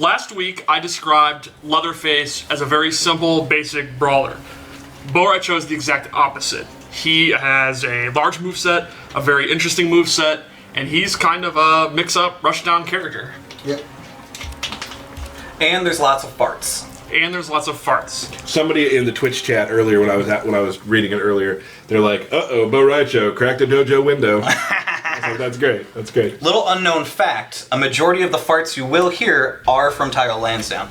Last week, I described Leatherface as a very simple, basic brawler. Rai Cho is the exact opposite. He has a large moveset, a very interesting moveset, and he's kind of a mix-up, rush-down character. Yep. And there's lots of farts. Somebody in the Twitch chat earlier, when I was reading it earlier, they're like, "Uh-oh, Rai Cho cracked a dojo window." I was like, "That's great. That's great." Little unknown fact: a majority of the farts you will hear are from Tyler Lansdowne.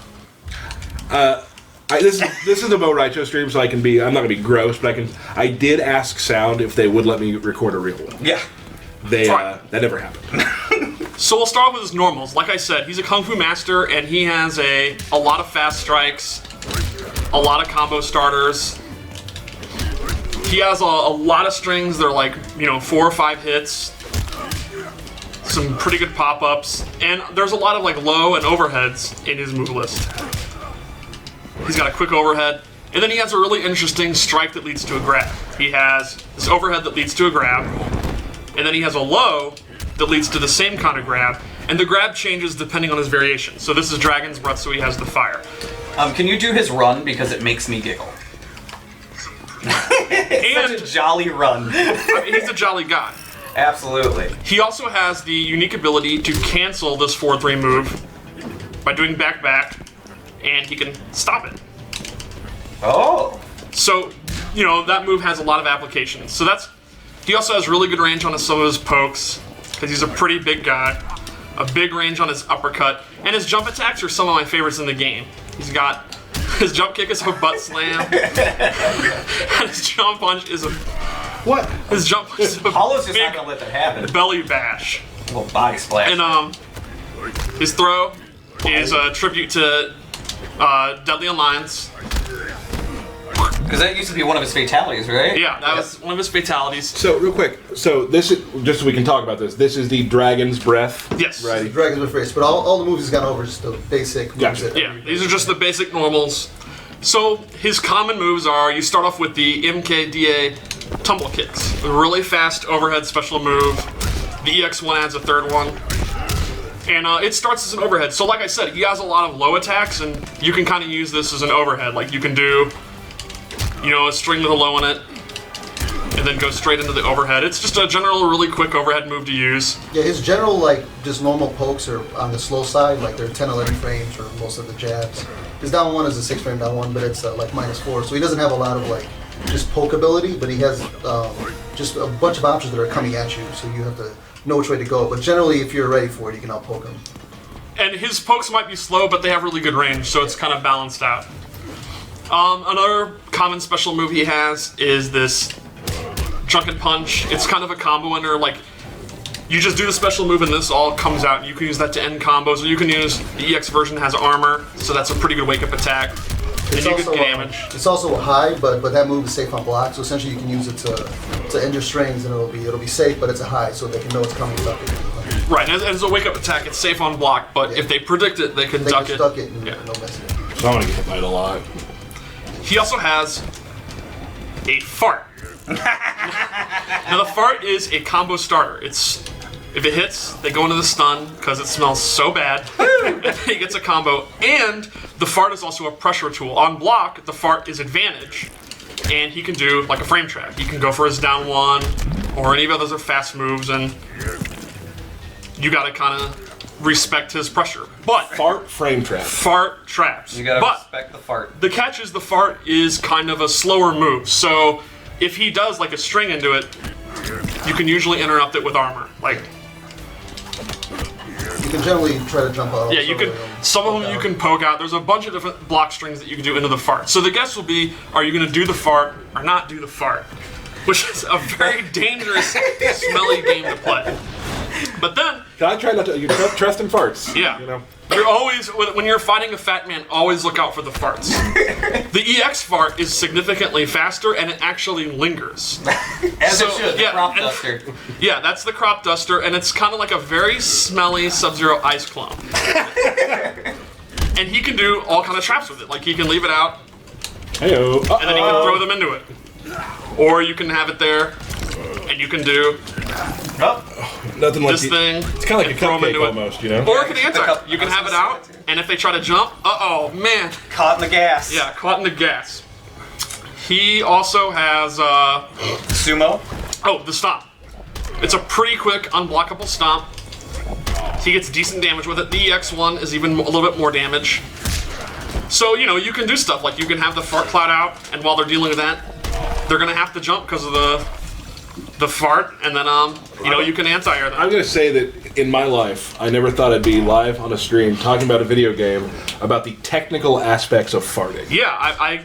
This is a Rai Cho stream, so I'm not gonna be gross, but I did ask Sound if they would let me record a real one. Yeah. That never happened. So we'll start with his normals. Like I said, he's a Kung Fu master, and he has a lot of fast strikes, a lot of combo starters. He has a lot of strings. They're like, 4 or 5 hits. Some pretty good pop-ups. And there's a lot of like low and overheads in his move list. He's got a quick overhead. And then he has a really interesting strike that leads to a grab. He has this overhead that leads to a grab. And then he has a low that leads to the same kind of grab, and the grab changes depending on his variation. So this is Dragon's Breath, so he has the fire. Can you do his run, because it makes me giggle? And such a jolly run. He's a jolly guy. Absolutely. He also has the unique ability to cancel this 4-3 move by doing back, and he can stop it. Oh. So, that move has a lot of applications. So he also has really good range on some of his pokes, because he's a pretty big guy. A big range on his uppercut. And his jump attacks are some of my favorites in the game. His jump kick is a butt slam. And his jump punch is a... What? His jump punch is a Apollo's just big not going to let that happen. belly bash. A little body splash. And his throw is a tribute to Deadly Alliance. Because that used to be one of his fatalities, right? Yeah, that was one of his fatalities. So, real quick, this is, just so we can talk about this is the Dragon's Breath. Yes. Right. Dragon's Breath race, but all the moves he's gone over just the basic moves. Gotcha. Yeah, these are just the basic normals. So his common moves are, you start off with the MKDA tumble kicks. A really fast overhead special move. The EX1 adds a third one. And it starts as an overhead. So like I said, he has a lot of low attacks, and you can kind of use this as an overhead. Like you can do, a string with a low in it, and then go straight into the overhead. It's just a general, really quick overhead move to use. Yeah, his general, just normal pokes are on the slow side, like they're 10, 11 frames for most of the jabs. His down one is a 6-frame down one, but it's -4, so he doesn't have a lot of just poke ability, but he has just a bunch of options that are coming at you, so you have to know which way to go. But generally, if you're ready for it, you can out-poke him. And his pokes might be slow, but they have really good range, so it's kind of balanced out. Another common special move he has is this Drunken Punch. It's kind of a combo ender. You just do the special move and this all comes out. You can use that to end combos, or you can use the EX version has armor, so that's a pretty good wake-up attack. And you get damage. It's also a high, but that move is safe on block, so essentially you can use it to end your strings, and it'll be safe, but it's a high, so they can know it's coming without it. Right, and as a wake-up attack, it's safe on block, but if they predict it, they can duck it. Duck it and no messing. So I'm gonna get hit by it a lot. He also has a fart. Now the fart is a combo starter. If it hits, they go into the stun because it smells so bad. And he gets a combo. And the fart is also a pressure tool. On block, the fart is advantage. And he can do like a frame trap. He can go for his down one, or any of the other fast moves, and you gotta kind of respect his pressure. But Fart frame trap. fart traps. You gotta but respect the fart. the catch is the fart is kind of a slower move. So if he does like a string into it, you can usually interrupt it with armor. You can generally try to jump out. Yeah, you can. Some of them you can poke out. There's a bunch of different block strings that you can do into the fart. So the guess will be: are you going to do the fart or not do the fart? Which is a very dangerous, smelly game to play. But then, I try not to. You trust in farts. yeah, you're always when you're fighting a fat man. Always look out for the farts. The EX fart is significantly faster, and it actually lingers. As it should. The crop and- duster. Yeah, that's the crop duster, and it's kind of like a very smelly Sub-Zero ice clone. And he can do all kind of traps with it. Like he can leave it out, Heyo. and then he can throw them into it. Or you can have it there, and you can do Oh, Nothing like This thing. It's kind of like a and throw 'em cupcake into it. almost, you know? Or it can Yeah, anti. You can have it out, and if they try to jump, uh-oh, man. caught in the gas. Yeah, caught in the gas. He also has, Sumo. oh, the stomp. It's a pretty quick, unblockable stomp. He gets decent damage with it. The EX1 is even a little bit more damage. So, you know, you can do stuff like you can have the fart cloud out, and while they're dealing with that, they're gonna have to jump because of the fart, and then, you know, you can anti-air them. I'm going to say that in my life, I never thought I'd be live on a stream talking about a video game about the technical aspects of farting. Yeah,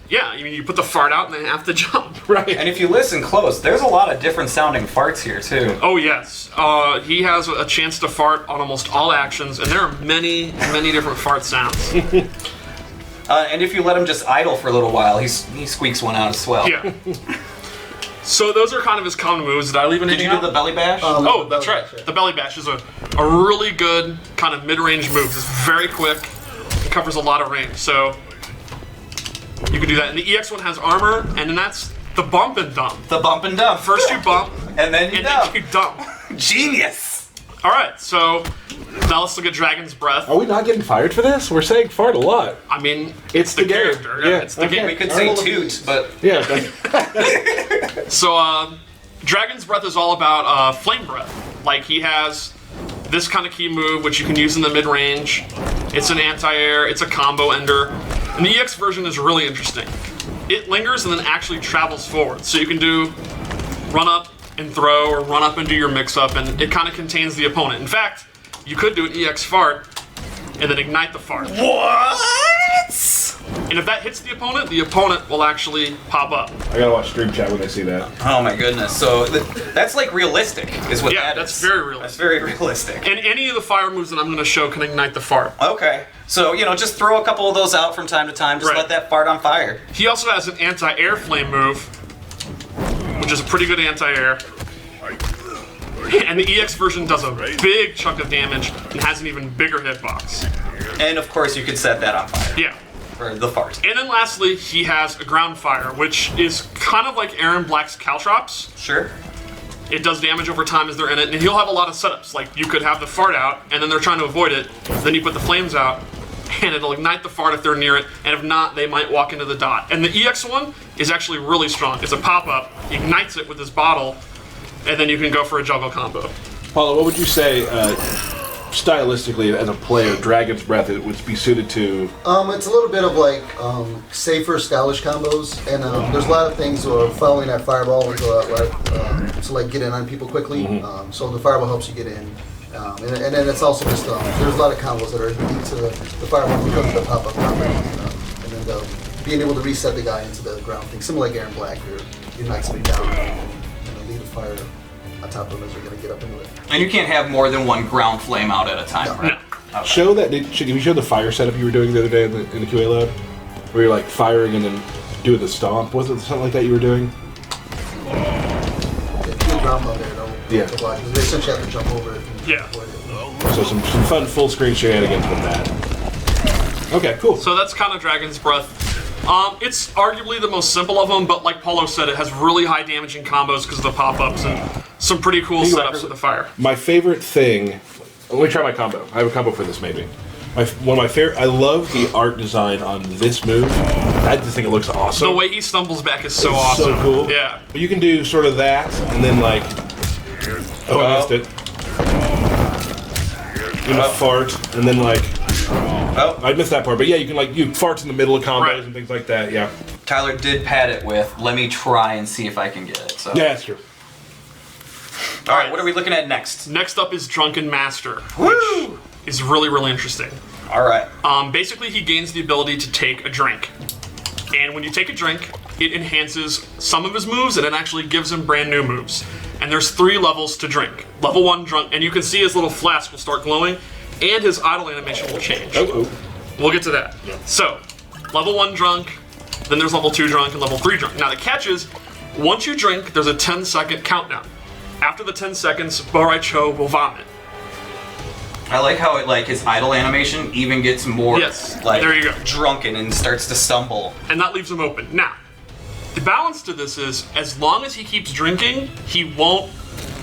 yeah, I mean, you put the fart out and they have to jump. Right. And if you listen close, there's a lot of different sounding farts here too. Oh, yes. He has a chance to fart on almost all actions, and there are many, many different fart sounds. And if you let him just idle for a little while, he squeaks one out as well. Yeah. So those are kind of his common moves. Did I leave anything Did you do out? the belly bash? Oh, that's right. The belly bash is a really good kind of mid-range move. It's very quick. It covers a lot of range, so you can do that. And the EX1 has armor, and then that's the bump and dump. The bump and dump. First you bump, and then you and dump. then you dump. Genius. All right, so now let's look at Dragon's Breath. Are we not getting fired for this? We're saying fart a lot. I mean, It's the game. character. Yeah, It's the okay. game. We could say toot, but Yeah. that's- So, Dragon's Breath is all about Flame Breath. Like, he has this kind of key move, which you can use in the mid-range. It's an anti-air, it's a combo ender. And the EX version is really interesting. It lingers and then actually travels forward. So you can do run up and throw, or run up and do your mix-up, and it kind of contains the opponent. In fact, you could do an EX fart and then ignite the fart. what? And if that hits the opponent will actually pop up. I gotta watch stream chat when I see that. Oh my goodness. So that's like realistic, is what Yeah, that that's is. very realistic. That's very realistic. And any of the fire moves that I'm going to show can ignite the fart. Okay. So, you know, just throw a couple of those out from time to time. Just Right. let that fart on fire. He also has an anti-air flame move, which is a pretty good anti-air. And the EX version does a big chunk of damage and has an even bigger hitbox. And of course, you could set that on fire. Yeah. For the fart. And then lastly, he has a ground fire, which is kind of like Aaron Black's Caltrops. Sure. It does damage over time as they're in it, and he'll have a lot of setups. Like, you could have the fart out, and then they're trying to avoid it. Then you put the flames out, and it'll ignite the fart if they're near it, and if not, they might walk into the dot. And the EX one is actually really strong. It's a pop-up, he ignites it with his bottle, and then you can go for a juggle combo. Paula, what would you say, stylistically, as a player, Dragon's Breath it would be suited to? It's a little bit of like safer, stylish combos, and there's a lot of things following that fireball to like get in on people quickly. So the fireball helps you get in, and then it's also just there's a lot of combos that are unique to the fireball because of the pop-up combo, and then being able to reset the guy into the ground thing, similar like Aaron Black, where you knock somebody down and leave the fire on top of them as they're gonna get up into it. And you can't have more than one ground flame out at a time, No. right? Okay. Show that. Did you show the fire setup you were doing the other day in the QA lab? Where you're like firing and then doing the stomp? Was it something like that you were doing? Yeah, do a ground ball there, though. Yeah. To block, 'cause they essentially have to jump over it. And Yeah. avoid it. So some fun full screen shenanigans with that. Okay, cool. So that's kind of Dragon's Breath. It's arguably the most simple of them, but like Paulo said, it has really high damaging combos because of the pop-ups and some pretty cool setups with the fire. My favorite thing. Let me try my combo. I have a combo for this, maybe. One of my favorite. I love the art design on this move. I just think it looks awesome. The way he stumbles back is so It's awesome. so cool. Yeah. But you can do sort of that, and then like. Oh, I missed it. You can fart, and then like. Oh, I missed that part, but yeah, you can like you fart in the middle of combos Right. and things like that. Yeah. Tyler did pad it with, let me try and see if I can get it. So. Yeah, that's true. All right, what are we looking at next? Next up is Drunken Master, Woo! which is really, really interesting. All right. Basically, he gains the ability to take a drink. And when you take a drink, it enhances some of his moves, and it actually gives him brand new moves. And there's 3 levels to drink. Level 1 drunk, and you can see his little flask will start glowing, and his idle animation will change. Oh. We'll get to that. Yeah. So, level 1 drunk, then there's level 2 drunk, and level 3 drunk. Now the catch is, once you drink, there's a 10-second countdown. After the 10 seconds, Rai Cho will vomit. I like how it like his idle animation even gets more Yes, like there you go. drunken and starts to stumble. And that leaves him open. Now, the balance to this is, as long as he keeps drinking, he won't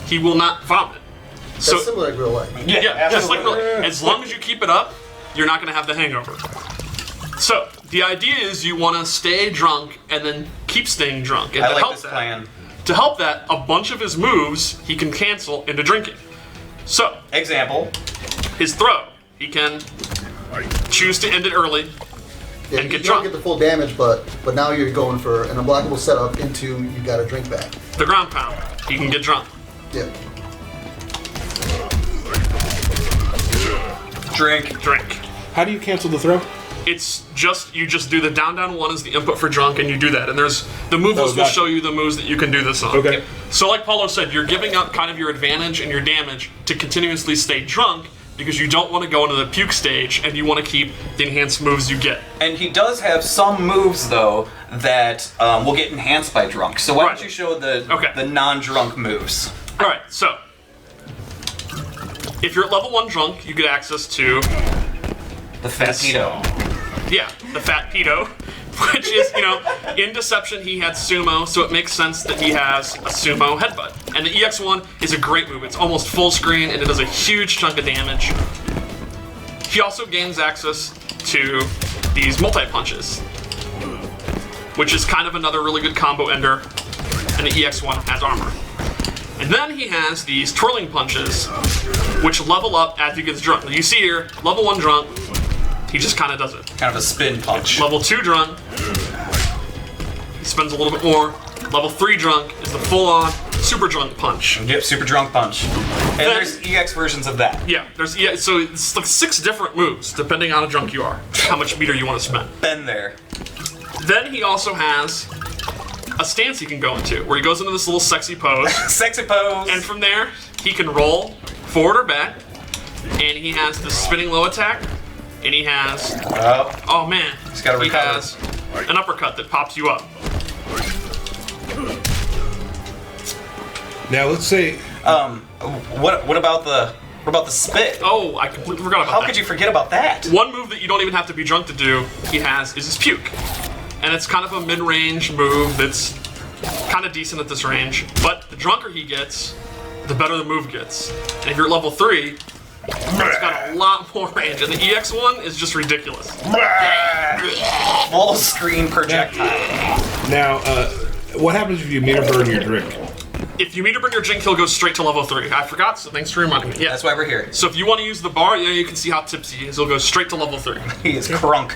he will not vomit. That's similar to real life. Yeah, just like as long as you keep it up, you're not going to have the hangover. So the idea is you want to stay drunk and then keep staying drunk. And I like this plan. To help that, a bunch of his moves he can cancel into drinking. So, example, his throw, he can choose to end it early and get drunk. You don't get the full damage, but now you're going for an unblockable setup into you got to drink back. The ground pound, he can get drunk. Yeah. Drink. How do you cancel the throw? It's just, you just do the down one as the input for drunk, and you do that. And there's, the move list will show you the moves that you can do this on. Okay. So like Paulo said, you're giving up kind of your advantage and your damage to continuously stay drunk, because you don't want to go into the puke stage, and you want to keep the enhanced moves you get. And he does have some moves, though, that will get enhanced by drunk. So why don't you show the non-drunk moves? Alright, so, if you're at level 1 drunk, you get access to the Fat Pedo. Yeah, the Fat Pedo, which is, in Deception he had Sumo, so it makes sense that he has a Sumo headbutt. And the EX1 is a great move. It's almost full screen, and it does a huge chunk of damage. He also gains access to these multi-punches, which is kind of another really good combo ender, and the EX1 has armor. And then he has these twirling punches, which level up as he gets drunk. You see here, level 1 drunk, he just kind of does it. Kind of a spin punch. Level 2 drunk, he spends a little bit more. Level 3 drunk is the full-on super drunk punch. Yep, super drunk punch. And there's EX versions of that. Yeah, so it's like 6 different moves, depending on how drunk you are, how much meter you want to spend. Been there. Then he also has a stance he can go into, where he goes into this little sexy pose. Sexy pose. And from there, he can roll forward or back, and he has the spinning low attack, and he has, oh man, he has an uppercut that pops you up. Now let's say, what about the spit? Oh, I completely forgot about that. How could you forget about that? One move that you don't even have to be drunk to do, he has, is his puke. And it's kind of a mid-range move that's kind of decent at this range. But the drunker he gets, the better the move gets. And if you're at level 3, it's got a lot more range. And the EX1 is just ridiculous. Full screen projectile. Now, what happens if you meter burn your drink? If you meter burn your drink, he'll go straight to level 3. I forgot, so thanks for reminding me. Yeah, that's why we're here. So if you want to use the bar, you can see how tipsy he is. He'll go straight to level 3. He is crunk.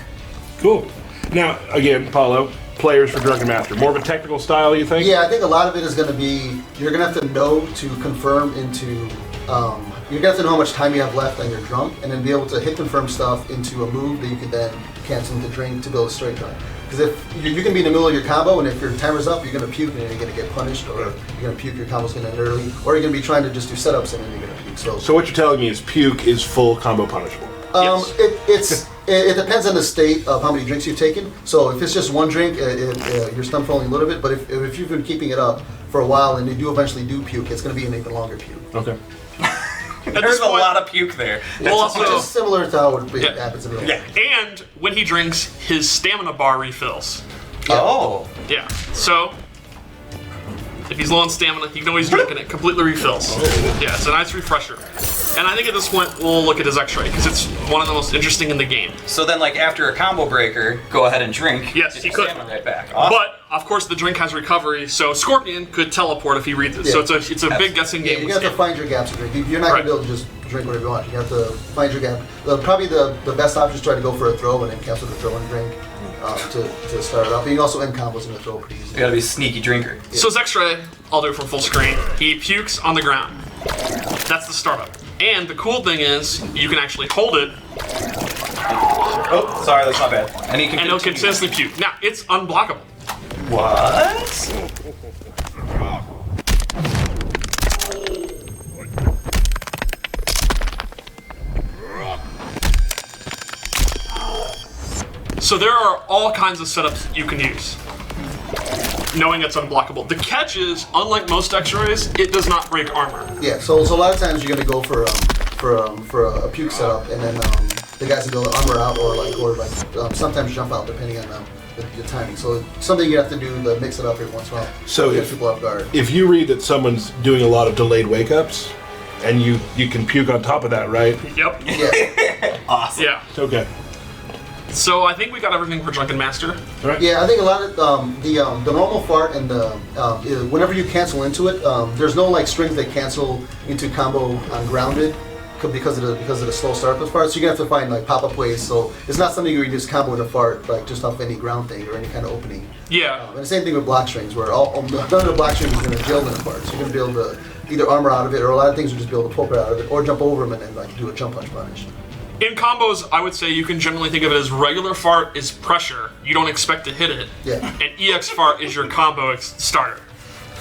Cool. Now, again, Paulo, players for Drunken Master. More of a technical style, you think? Yeah, I think a lot of it is going to be, you're going to have to know to confirm into, you're going to have to know how much time you have left on your drunk, and then be able to hit confirm stuff into a move that you can then cancel into drink to build a straight drunk. Because if you can be in the middle of your combo, and if your timer's up, you're going to puke and you're going to get punished, or you're going to puke, your combo's going to end early, or you're going to be trying to just do setups and then you're going to puke. So what you're telling me is puke is full combo punishable? Yes. It depends on the state of how many drinks you've taken. So if it's just one drink, you're stun falling a little bit. But if you've been keeping it up for a while and you do eventually do puke, it's going to be an even longer puke. Okay. There's a lot of puke there. Well, also, which is similar to how it happens in real life. Yeah, and when he drinks, his stamina bar refills. Yeah. Oh. Yeah, so if he's low on stamina, he can always drink and it completely refills. Yeah, it's a nice refresher. And I think at this point, we'll look at his X-ray, because it's one of the most interesting in the game. So then, like, after a combo breaker, go ahead and drink. Yes, he could. Stamina right back. Awesome. But, of course, the drink has recovery, so Scorpion could teleport if he reads it. Yeah. So it's a big guessing game. You have to find your gaps to drink. You're not going to be able to just drink whatever you want. You have to find your gap. Probably the best option is try to go for a throw and then cancel the throw and drink to start it off. But you can also end combos in the throw pretty easily. You gotta be a sneaky drinker. Yeah. So his X-ray, I'll do it from full screen. He pukes on the ground. That's the startup. And the cool thing is, you can actually hold it. Oh, sorry, that's not bad. And he can and it'll continuously puke. Now, it's unblockable. What? So there are all kinds of setups you can use, knowing it's unblockable. The catch is, unlike most X-rays, it does not break armor. Yeah, so a lot of times you're gonna go for a puke setup, and then the guys will go armor out or sometimes jump out depending on the timing. So it's something you have to do to mix it up every once in a while. So get if people off guard. If you read that someone's doing a lot of delayed wake ups, and you can puke on top of that, right? Yep. Yeah. Awesome. Yeah. Okay. So I think we got everything for Drunken Master. Right. Yeah, I think a lot of the normal fart and the whenever you cancel into it, there's no like strings that cancel into combo on grounded because of the slow start of the fart. So you're gonna have to find like pop up ways. So it's not something where you just combo in a fart like just off any ground thing or any kind of opening. Yeah. And the same thing with block strings, where none of the block strings is gonna build in a fart. So you're gonna be able to either armor out of it, or a lot of things will just be able to poke it out of it, or jump over them and then like do a jump punch punish. In combos, I would say you can generally think of it as regular fart is pressure. You don't expect to hit it. Yeah. And EX fart is your combo starter.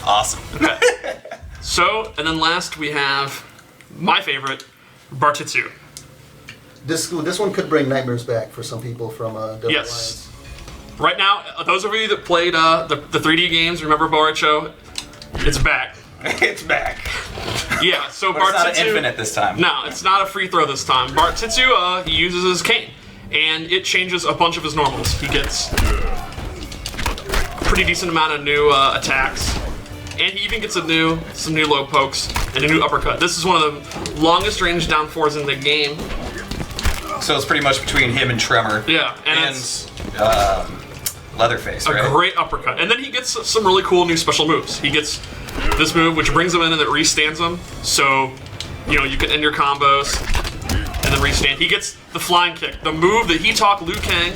Awesome. Okay. So, and then last we have my favorite, Bartitsu. This one could bring nightmares back for some people from Devil Yes. Right now, those of you that played the 3D games, remember Rai Cho? It's back. It's back. Yeah, so But it's not Bartitsu... infinite this time. No, it's not a free throw this time. Bartitsu, he uses his cane, and it changes a bunch of his normals. He gets a pretty decent amount of new attacks, and he even gets some new low pokes and a new uppercut. This is one of the longest range down fours in the game. So it's pretty much between him and Tremor. Yeah, And it's Leatherface, right? a great uppercut. And then he gets some really cool new special moves. He gets this move, which brings him in and it restands him. So, you can end your combos and then restand. He gets the flying kick, the move that he taught Liu Kang,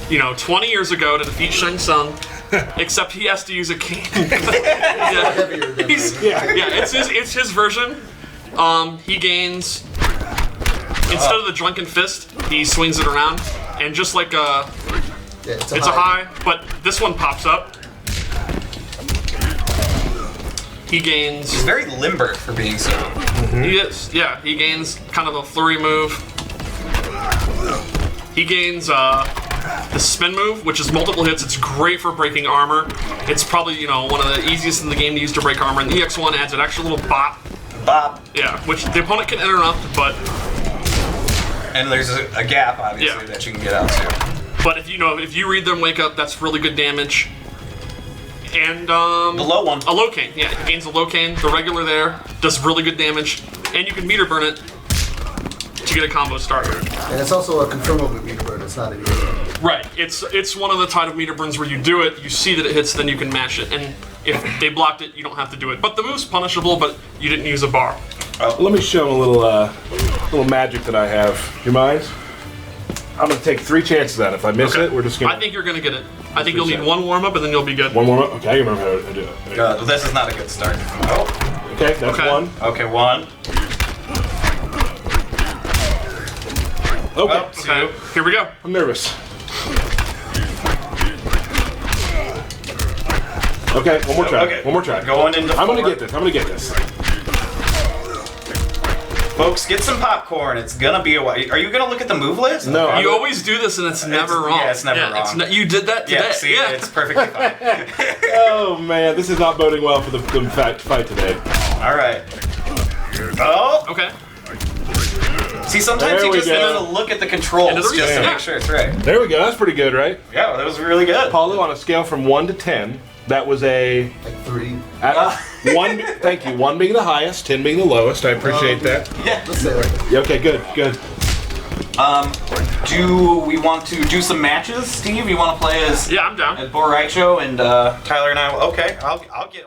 20 years ago to defeat Shang Tsung, except he has to use a cane. Yeah. Heavier than It's his version. He gains, instead of the drunken fist, he swings it around, and just like it's a high, but this one pops up. He gains. He's very limber for being so. He is, yeah. He gains kind of a flurry move. He gains the spin move, which is multiple hits. It's great for breaking armor. It's probably one of the easiest in the game to use to break armor. And the EX1 adds an extra little bop. Bop. Yeah, which the opponent can interrupt, but. And there's a gap, obviously, that you can get out to. But if you read them wake up, that's really good damage. And the low one. A low cane, yeah. He gains a low cane. The regular there does really good damage, and you can meter burn it to get a combo starter. And it's also a confirmable meter burn. It's not an easy. Right. It's one of the type of meter burns where you do it, you see that it hits, then you can mash it, and if they blocked it, you don't have to do it. But the move's punishable, but you didn't use a bar. Let me show him a little magic that I have. Do you mind? I'm gonna take 3 chances at it. If I miss it, we're just gonna. I think you're gonna get it. I think you'll need 1 warm up and then you'll be good. 1 warm up. Okay, I remember how to do it. This is not a good start. Oh. Okay, that's 1. Okay, 1. Okay. 2. Here we go. I'm nervous. Okay, one more try. Okay. One more try. Going into I'm gonna 4. get this. I'm gonna get this. Folks, get some popcorn. It's gonna be a while. Are you gonna look at the move list? No. You always do this and it's never wrong. Yeah, it's never wrong. You did that today. Yeah, see, it's perfectly fine. Oh man, this is not boding well for the fight today. All right. Oh. Okay. See, sometimes There you we just go. need to look at the controls Into the just to reset. make sure it's right. There we go. That's pretty good, right? Yeah, that was really good. Paulo, on a scale from 1 to 10, that was a Like 3. at 1. Thank you. 1 being the highest, 10 being the lowest. I appreciate that. Yeah. Let's say that. Yeah, okay, good, good. Do we want to do some matches, Steve? You want to play as Yeah, I'm down. Rai Cho and Tyler and I? Okay, I'll get.